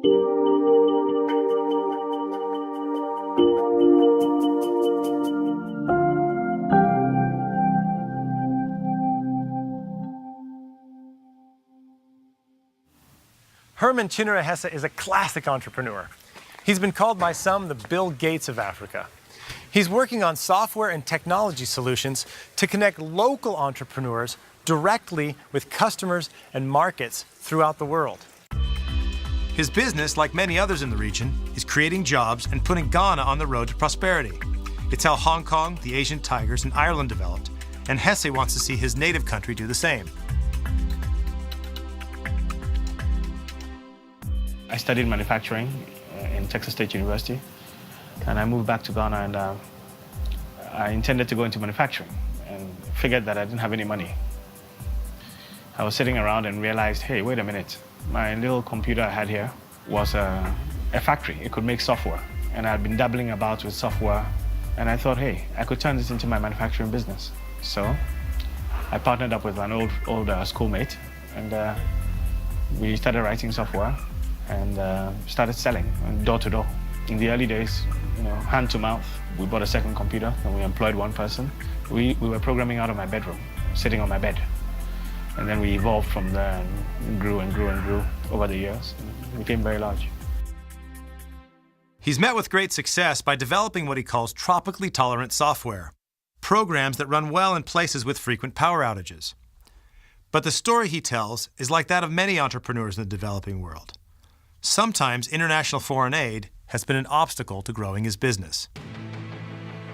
Herman Chinera Hesse is a classic entrepreneur. He's been called by some the Bill Gates of Africa. He's working on software and technology solutions to connect local entrepreneurs directly with customers and markets throughout the world. His business, like many others in the region, is creating jobs and putting Ghana on the road to prosperity. It's how Hong Kong, the Asian Tigers, and Ireland developed, and Hesse wants to see his native country do the same. I studied manufacturing in Texas State University, and I moved back to Ghana, and I intended to go into manufacturing and figured that I didn't have any money. I was sitting around and realized, hey, wait a minute, my little computer I had here was a factory. It could make software, and I had been dabbling about with software, and I thought, hey, I could turn this into my manufacturing business. So I partnered up with an old schoolmate, and we started writing software and started selling door to door. In the early days, hand to mouth. We bought a second computer and we employed one person. We were programming out of my bedroom, sitting on my bed. And then we evolved from there and grew and grew and grew over the years. It became very large. He's met with great success by developing what he calls tropically tolerant software, programs that run well in places with frequent power outages. But the story he tells is like that of many entrepreneurs in the developing world. Sometimes international foreign aid has been an obstacle to growing his business.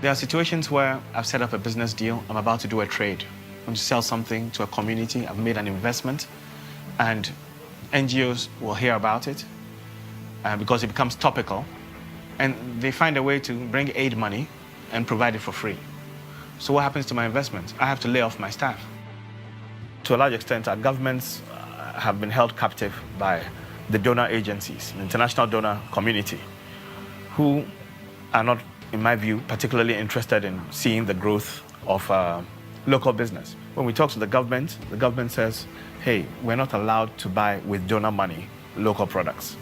There are situations where I've set up a business deal, I'm about to do a trade. I'm going to sell something to a community, I've made an investment, and NGOs will hear about it because it becomes topical, and they find a way to bring aid money and provide it for free. So what happens to my investment? I have to lay off my staff. To a large extent, our governments have been held captive by the donor agencies, the international donor community, who are not, in my view, particularly interested in seeing the growth of local business. When we talk to the government says, hey, we're not allowed to buy with donor money local products.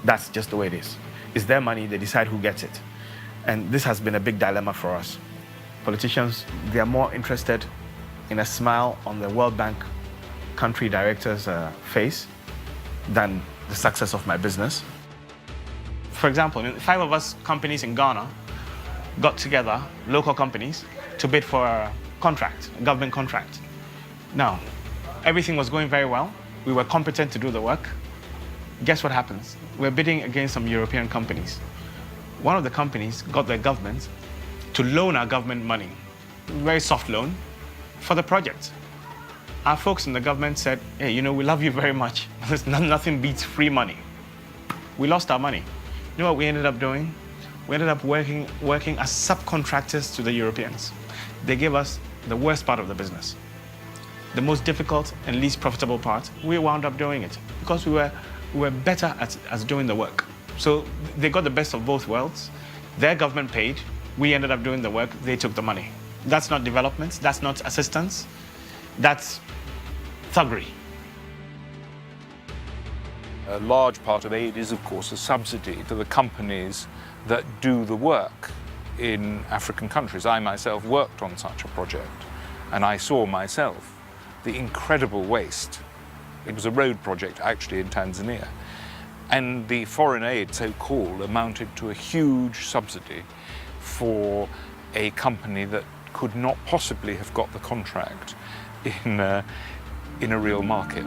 That's just the way it is. It's their money, they decide who gets it. And this has been a big dilemma for us. Politicians, they are more interested in a smile on the World Bank country director's face than the success of my business. For example, 5 of us companies in Ghana got together, local companies, to bid for a contract, a government contract. Now, everything was going very well. We were competent to do the work. Guess what happens? We're bidding against some European companies. One of the companies got their government to loan our government money, very soft loan, for the project. Our folks in the government said, hey, we love you very much. Nothing beats free money. We lost our money. You know what we ended up doing? We ended up working as subcontractors to the Europeans. They gave us the worst part of the business. The most difficult and least profitable part, we wound up doing it because we were better at doing the work. So they got the best of both worlds. Their government paid, we ended up doing the work, they took the money. That's not development, that's not assistance, that's thuggery. A large part of aid is, of course, a subsidy to the companies that do the work in African countries. I myself worked on such a project, and I saw myself the incredible waste. It was a road project, actually, in Tanzania. And the foreign aid, so-called, amounted to a huge subsidy for a company that could not possibly have got the contract in a real market.